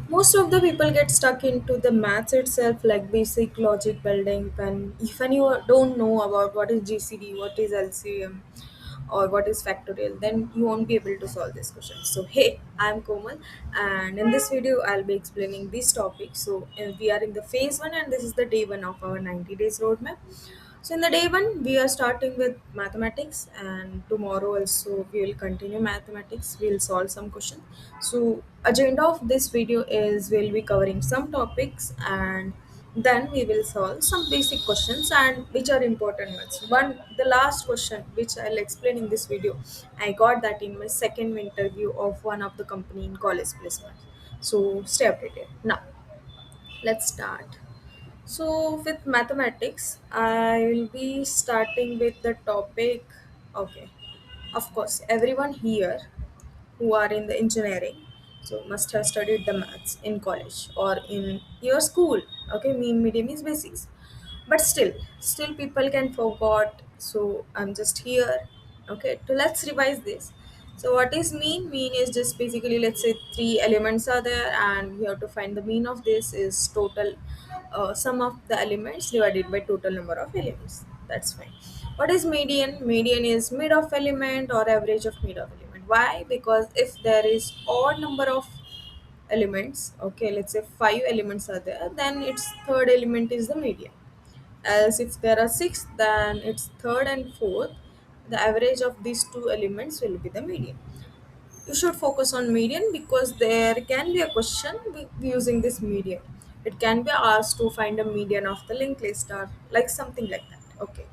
Most of the people get stuck into the maths itself, like basic logic building. And even you don't know about what is GCD, what is LCM, or what is factorial, then you won't be able to solve this question. So hey, I'm Komal, and in this video I'll be explaining this topic. So we are in the phase 1, and this is the day 1 of our 90 days roadmap. So in the day 1 we are starting with mathematics, and tomorrow also we will continue mathematics. We'll solve some questions. So agenda of this video is we'll be covering some topics, and then we will solve some basic questions and which are important ones. One, the last question which I'll explain in this video, I got that in my second interview of one of the company in college placement. So stay updated. Now let's start. So with mathematics, I will be starting with the topic. Okay, of course, everyone here who are in the engineering so must have studied the maths in college or in your school. Okay, mean medium is basics, but still people can forgot. So I'm just here. Okay, so let's revise this. So what is mean is just basically, let's say three elements are there and we have to find the mean of this is total sum of the elements divided by total number of elements. That's fine. What is median is mid of element or average of mid of element. Why? Because if there is odd number of elements, okay, let's say five elements are there, then its third element is the median. Else if there are six, then its third and fourth, the average of these two elements will be the median. You should focus on median because there can be a question using this median. It can be asked to find a median of the linked list or like something like that. Okay,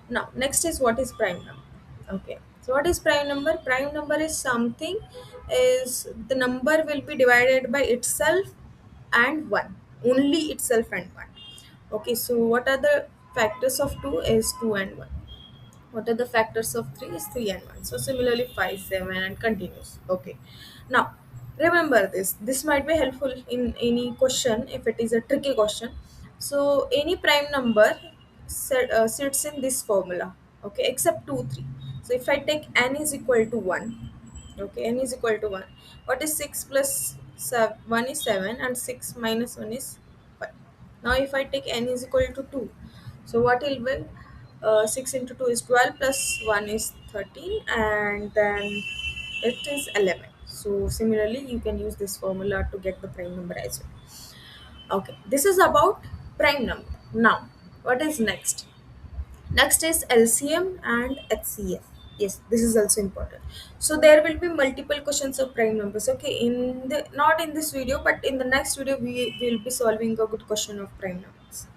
now next is what is prime number. Okay, so what is prime number? Prime number is something, is the number will be divided by itself and 1, only itself and 1. Okay, so what are the factors of 2 is 2 and 1. What are the factors of 3 is 3 and 1. So similarly 5, 7 and continues. Okay. Now remember this. This might be helpful in any question if it is a tricky question. So any prime number sits in this formula. Okay, except 2, 3. So if I take n is equal to 1, okay, n is equal to 1. What is 6 plus 1 is 7 and 6 minus 1 is 5. Now if I take n is equal to 2, so what will be 6 into 2 is 12 plus 1 is 13, and then it is 11. So similarly you can use this formula to get the prime number as well. Okay, this is about prime number. Now what is next? Next is LCM and HCF. Yes, this is also important. So there will be multiple questions of prime numbers. Okay, in the not in this video, but in the next video we will be solving a good question of prime numbers.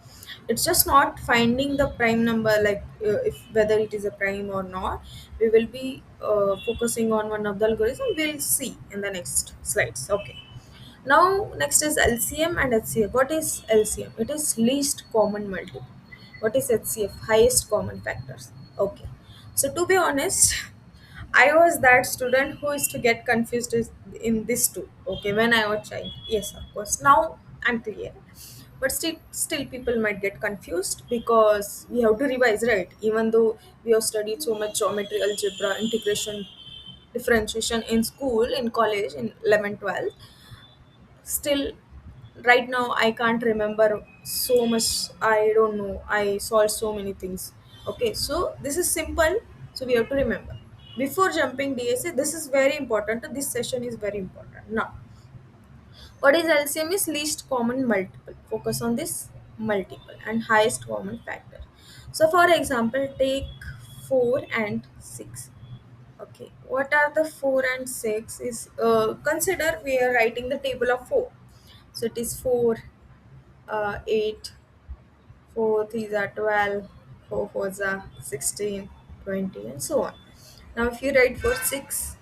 It's just not finding the prime number, like if whether it is a prime or not. We will be focusing on one of the algorithm. We'll see in the next slides. Okay. Now next is LCM and HCF. What is LCM? It is least common multiple. What is HCF? Highest common factors. Okay. So to be honest, I was that student who used to get confused in this too. Okay, when I was child. Yes, of course. Now I'm clear. But still people might get confused because we have to revise, right? Even though we have studied so much geometry, algebra, integration, differentiation in school, in college, in 11, 12, still right now I can't remember so much. I don't know, I solved so many things. Okay, so this is simple. So we have to remember before jumping DSA. This is very important. This session is very important. Now what is LCM? Is least common multiple. Focus on this multiple and highest common factor. So for example, take 4 and 6. Okay, what are the 4 and 6 is, consider we are writing the table of 4. So it is 4, 8, 4 3s are 12, 4 4s are 16, 20, and so on. Now if you write for 6,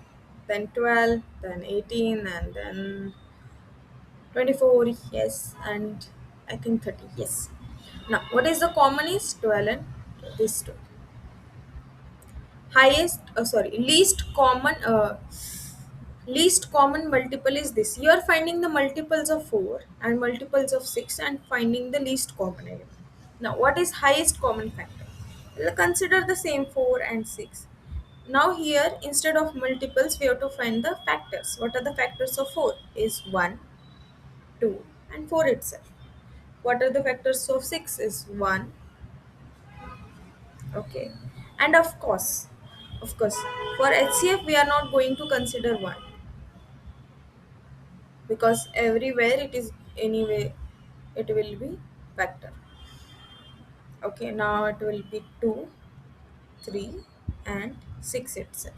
then 12, then 18, and then 24, yes, and I think 30, yes. Now what is the common is 12 and this two. Highest, sorry, least common multiple is this. You are finding the multiples of 4 and multiples of 6 and finding the least common element. Now, what is highest common factor? We'll consider the same 4 and 6. Now, here instead of multiples, we have to find the factors. What are the factors of 4? Is 1, 2, and 4 itself. What are the factors of 6 is 1. Okay. And of course, for HCF we are not going to consider 1 because everywhere it is anyway it will be factor. Okay, now it will be 2, 3 and 6 itself.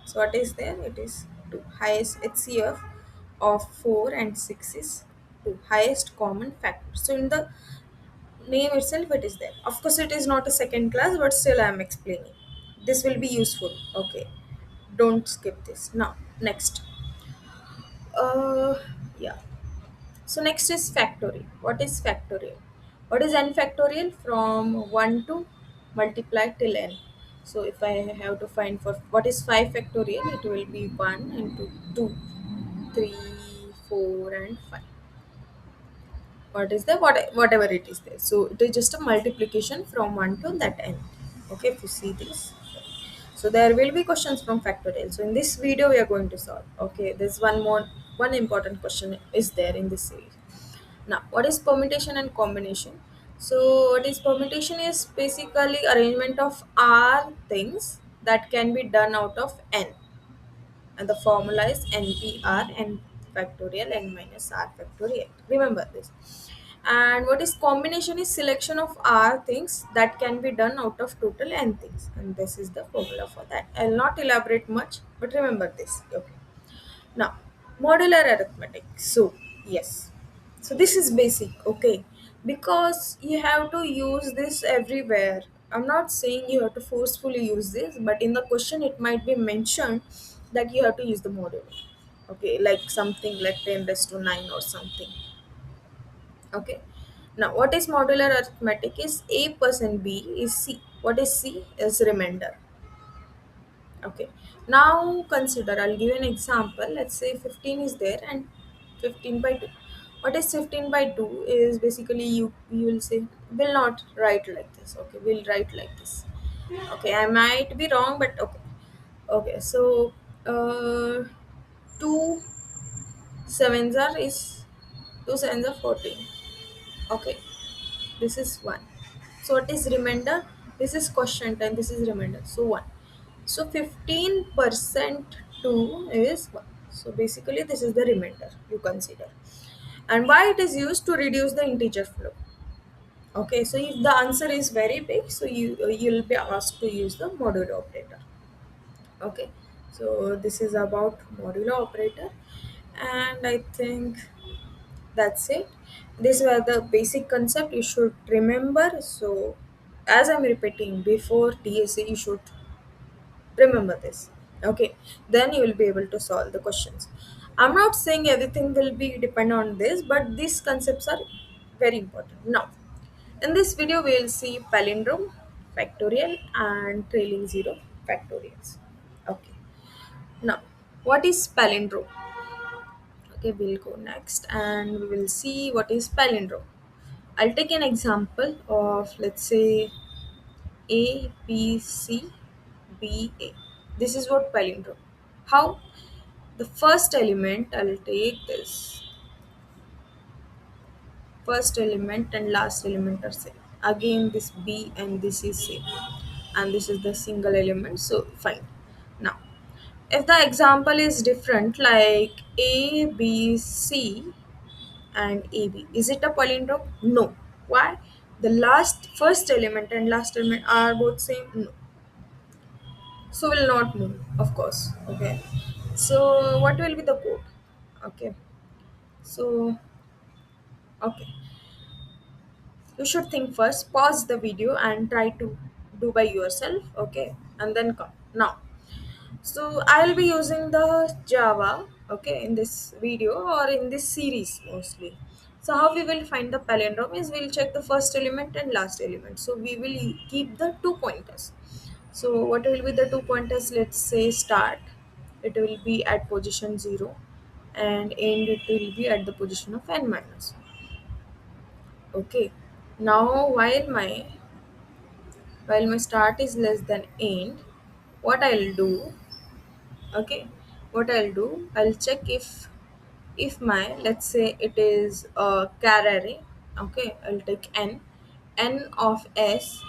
So what is there? It is 2. Highest HCF of 4 and 6 is 2. Highest common factor. So in the name itself it is there. Of course it is not a second class, but still I am explaining. This will be useful. Okay. Don't skip this. Now, next. Uh yeah. So next is factorial. What is factorial? What is n factorial? From 1 to multiply till n. So if I have to find for what is 5 factorial, it will be 1 into 2, 3, 4 and 5. What is the whatever it is there. So it is just a multiplication from 1 to that n. Okay, if you see this. So there will be questions from factorial. So in this video we are going to solve. Okay, there's one important question is there in this series. Now, what is permutation and combination? So, what is permutation is basically arrangement of R things that can be done out of n, and the formula is NPR n factorial n minus R factorial. Remember this. And what is combination is selection of R things that can be done out of total n things, and this is the formula for that. I'll not elaborate much, but remember this. Okay. Now, modular arithmetic. So, yes. So, this is basic, okay? Because you have to use this everywhere. I'm not saying you have to forcefully use this, but in the question, it might be mentioned that you have to use the modular. Okay, like something like 10 raised to 9 or something. Okay. Now, what is modular arithmetic? Is A plus B is C. What is C? Is remainder. Okay. Now consider, I'll give you an example. Let's say 15 is there and 15 by 2. What is 15 by 2 is basically you will say will not write like this. Okay, we'll write like this. Okay, I might be wrong, but okay. Okay, so two sevens are is 2 sevens are 14. Okay, this is 1. So what is remainder? This is quotient and this is remainder. So 1. So 15% 2 is 1. So basically this is the remainder you consider. And why it is used to reduce the integer flow. Okay, so if the answer is very big, so you'll be asked to use the modulo operator. Okay, so this is about modulo operator, and I think that's it. These were the basic concept you should remember. So, as I'm repeating before DSA, you should remember this. Okay, then you will be able to solve the questions. I'm not saying everything will be depend on this, but these concepts are very important. Now, in this video, we will see palindrome, factorial, and trailing zero factorials. Okay, now what is palindrome? Okay, we'll go next and we will see what is palindrome. I'll take an example of, let's say, A, B, C, B, A. This is what palindrome. How? The first element, I'll take this. First element and last element are same. Again, this B and this is same. And this is the single element, so fine. Now, if the example is different, like A, B, C, and AB. Is it a palindrome? No. Why? The first element and last element are both same? No. So will not move, of course. Okay. So what will be the code? Okay. So okay. You should think first, pause the video and try to do by yourself. Okay. And then come. Now. So I'll be using the Java, okay, in this video or in this series mostly. So how we will find the palindrome is we'll check the first element and last element. So we will keep the two pointers. So what will be the two pointers? Let's say start. It will be at position 0 and end it will be at the position of n minus 1. Okay. Now while my start is less than end, what I'll do, okay, what I'll do, I'll check if if my, let's say it is a char array, okay, I'll take n of s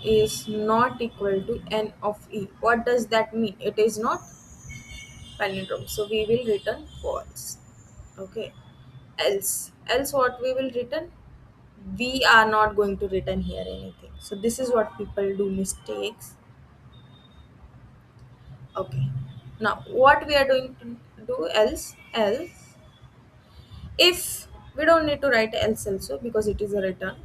is not equal to n of e. What does that mean? It is not palindrome, so we will return false. Okay, else what we will return? We are not going to return here anything. So this is what people do mistakes. Okay, now what we are going to do else, if we don't need to write else also because it is a return.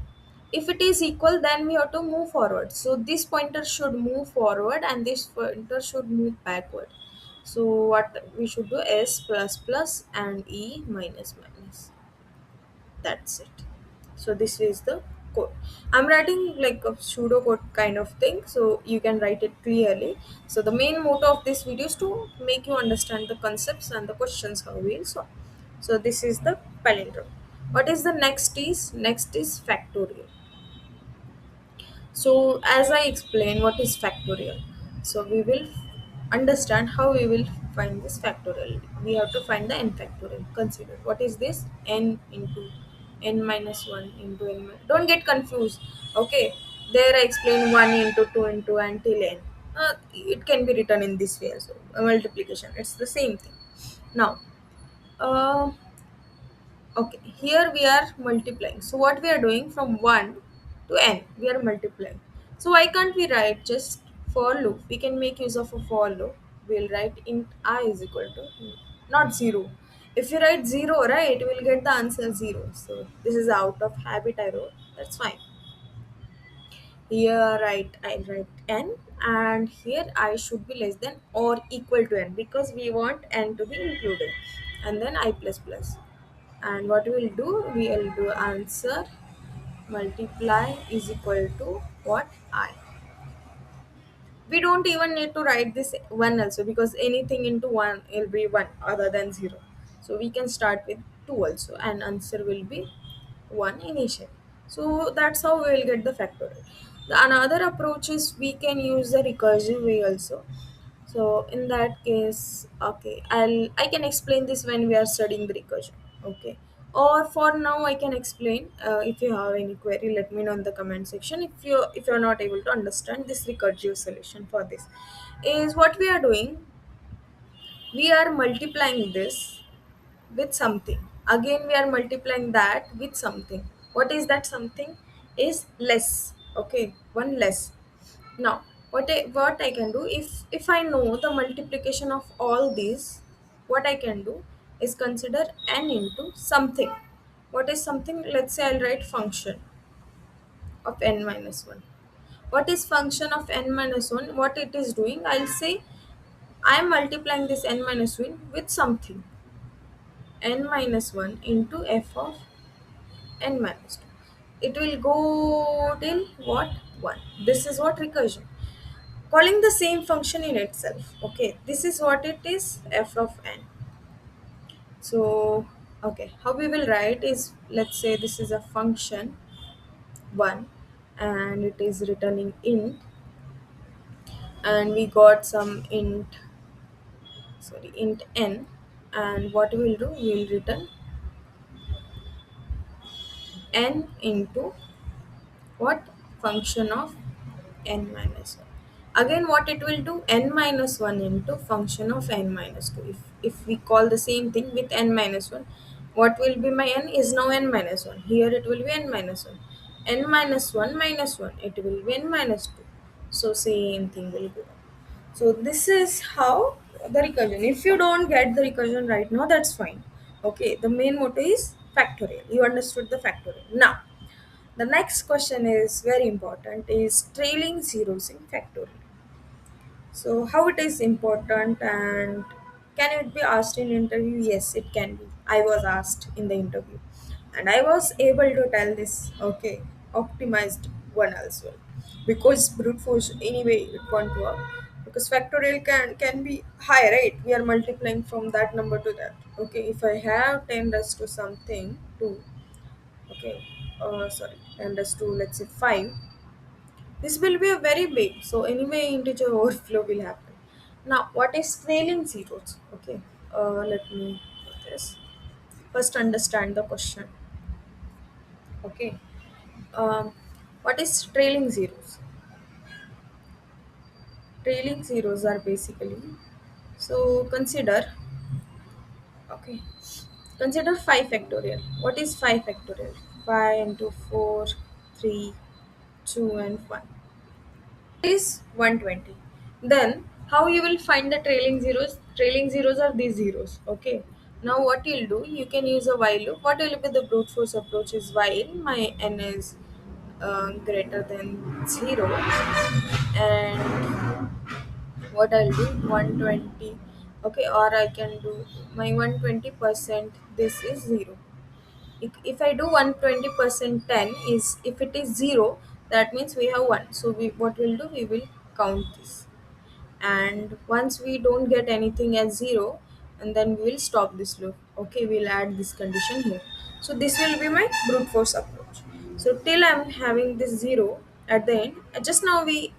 If it is equal, then we have to move forward, so this pointer should move forward and this pointer should move backward. So what we should do, s plus plus and e minus minus. That's it. So this is the code. I'm writing like a pseudo code kind of thing, so you can write it clearly. So the main motto of this video is to make you understand the concepts and the questions how we'll solve. So this is the palindrome. What is the next is factorial. So as I explain what is factorial, so we will understand how we will find this factorial. We have to find the n factorial. Consider what is this, n into n minus 1 into n. Don't get confused. Okay, there I explain 1 into 2 into until n. It can be written in this way also. A multiplication. It's the same thing. Now, uh, okay, here we are multiplying. So what we are doing from 1 to n, we are multiplying. So why can't we write just for loop? We can make use of a for loop. We'll write int I is equal to not 0. If you write 0, right, we'll get the answer 0. So this is out of habit I wrote. That's fine. Here I write n, and here I should be less than or equal to n because we want n to be included, and then I plus plus. And what we will do, we will do answer multiply is equal to what, I. We don't even need to write this one also because anything into one will be one other than 0. So we can start with 2 also and answer will be 1 initial. So that's how we will get the factorial. The another approach is we can use the recursive way also. So in that case, okay, I can explain this when we are studying the recursion. Okay, or for now I can explain. If you have any query, let me know in the comment section. If you're not able to understand this recursive solution for this, is what we are doing. We are multiplying this with something. Again, we are multiplying that with something. What is that something? Is less. Okay, one less. Now, what I can do, if I know the multiplication of all these, what I can do is consider n into something. What is something? Let's say I'll write function of n minus 1. What is function of n minus 1? What it is doing? I'll say I'm multiplying this n minus 1 with something, n minus 1 into f of n minus 2. It will go till what? 1. This is what recursion. Calling the same function in itself. Okay, this is what it is, f of n. So, okay, how we will write is, let's say this is a function 1 and it is returning int, and we got some int n, and what we will do, we will return n into what, function of n minus 1. Again, what it will do, n minus 1 into function of n minus 2. If we call the same thing with n minus 1, what will be my n is now n minus 1. Here it will be n minus 1. N minus 1 minus 1, it will be n minus 2. So same thing will go. So this is how the recursion. If you don't get the recursion right now, that's fine. Okay, the main motto is factorial. You understood the factorial. Now, the next question is very important, is trailing zeros in factorial. So how it is important, and can it be asked in interview? Yes, it can be. I was asked in the interview and I was able to tell this, okay, optimized one as well. Because brute force anyway it won't work. Because factorial can be high, right? We are multiplying from that number to that. Okay, if I have 10 raised to something 2, okay, sorry, 10 raised to, let's say, 5, this will be a very big, so anyway integer overflow will happen. Now what is trailing zeros? Okay, let me put this. First, understand the question. Okay. um, what is trailing zeros? Trailing zeros are basically, so okay consider 5 factorial. What is 5 factorial? 5 into 4, 3, 2 and 1 is 120. Then how you will find the trailing zeros? Trailing zeros are these zeros. Okay. Now what you'll do, you can use a while loop. What will be the brute force approach is while my n is greater than 0, and what I'll do, 120. Okay, or I can do my 120%, this is 0. If I do 120% 10 is, if it is 0, that means we have 1. So we, what we'll do, we will count this, and once we don't get anything as 0, and then we will stop this loop. Okay, we'll add this condition here. So this will be my brute force approach. So till I'm having this 0 at the end, just now we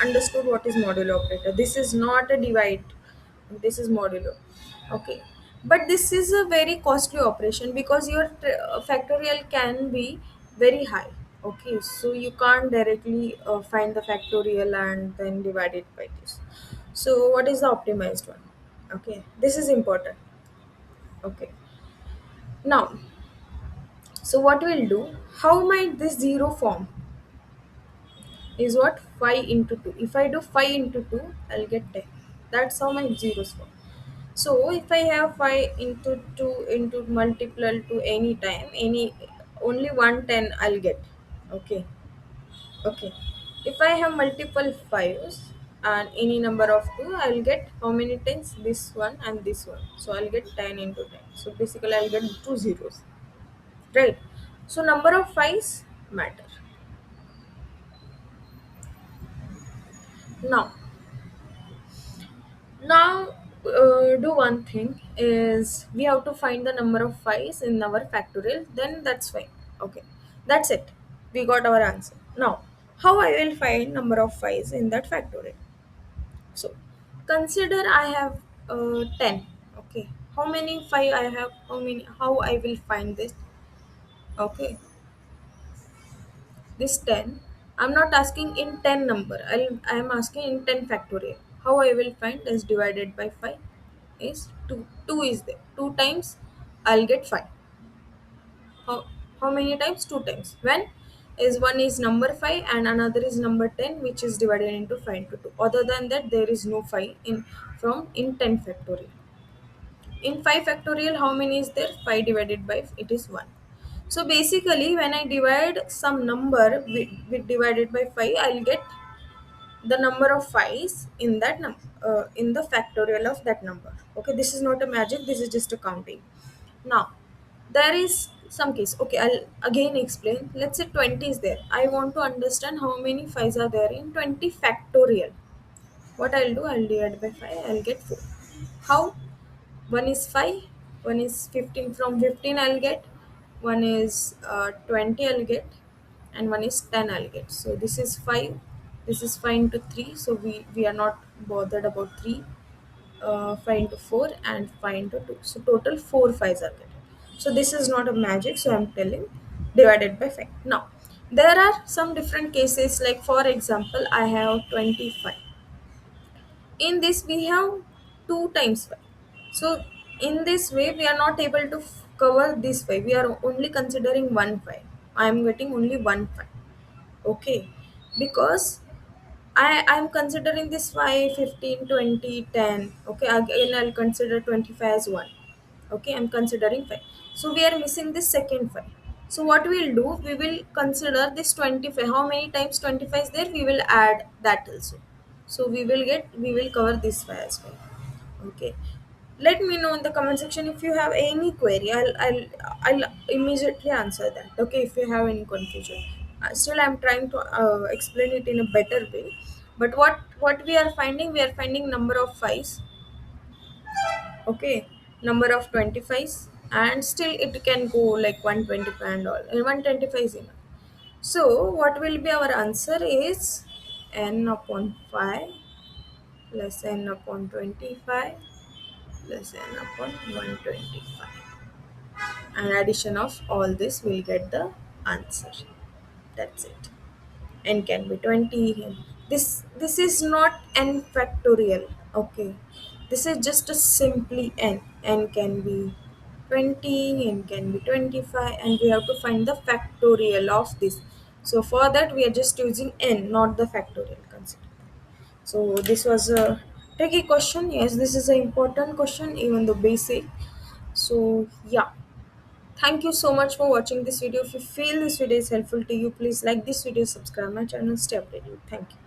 understood what is modulo operator. This is not a divide, this is modulo. Okay, but this is a very costly operation because your factorial can be very high. Okay, so you can't directly find the factorial and then divide it by this. So what is the optimized one? Okay, this is important. Okay, now, so what we'll do, how might this zero form is what, 5 into 2. If I do 5 into 2, I'll get 10. That's how my zeros form. So if I have 5 into 2 into multiple to any time, any, only 110 I'll get. Okay. Okay. If I have multiple 5s and any number of 2, I'll get how many tens? This one and this one. So I'll get 10 into 10. So basically I'll get two zeros. Right. So number of 5s matter. Now, now, do one thing is, we have to find the number of 5s in our factorial, then that's fine. Okay, that's it, we got our answer. Now how I will find number of 5s in that factorial? So consider I have 10. Okay, how many 5 I have, how many, how I will find this? Okay, this 10, I'm not asking in 10 number, I'm asking in 10 factorial. How I will find is divided by 5 is 2. 2 is there. 2 times I'll get 5. How, how many times? 2 times. When is one is number 5 and another is number 10, which is divided into 5 into 2. Other than that, there is no 5 in from in 10 factorial. In 5 factorial, how many is there? 5 divided by it is 1. So basically, when I divide some number with divided by 5, I'll get the number of 5s in that number, in the factorial of that number. Okay, this is not a magic, this is just a counting. Now there is some case. Okay, I'll again explain. Let's say 20 is there, I want to understand how many 5s are there in 20 factorial. What I'll do, I'll divide by 5, I'll get 4. How? One is 5, one is 15. From 15 I'll get, one is 20 I'll get, and one is 10 I'll get. So this is 5, this is 5 into 3, so we are not bothered about 3. 5 into 4 and 5 into 2, so total 4 5s are getting. So this is not a magic, so I'm telling divided by 5. Now there are some different cases, like for example, I have 25. In this we have 2 times 5. So in this way we are not able to cover this 5, we are only considering one 5. I am getting only one 5. Okay, because I'm considering this 5, 15, 20, 10. Okay, again I'll consider 25 as 1. Okay, I'm considering 5. So we are missing this second 5. So what we'll do, we will consider this 25. How many times 25 is there? We will add that also. So we will cover this 5 as well. Okay. Let me know in the comment section if you have any query. I'll immediately answer that. Okay, if you have any confusion. Still, I'm trying to explain it in a better way. But what we are finding number of 5s. Okay, number of 25s, and still it can go like 125 and all. And 125 is enough. So what will be our answer is n upon 5 plus n upon 25 plus n upon 125. and addition of all this will get the answer. That's it. N can be 20. This is not n factorial. Okay, this is just a simply n can be 20, n can be 25, and we have to find the factorial of this. So for that we are just using n, not the factorial. Consider. So this was a tricky question. Yes, this is an important question, even though basic. So yeah, thank you so much for watching this video. If you feel this video is helpful to you, please like this video, subscribe my channel, stay updated. Thank you.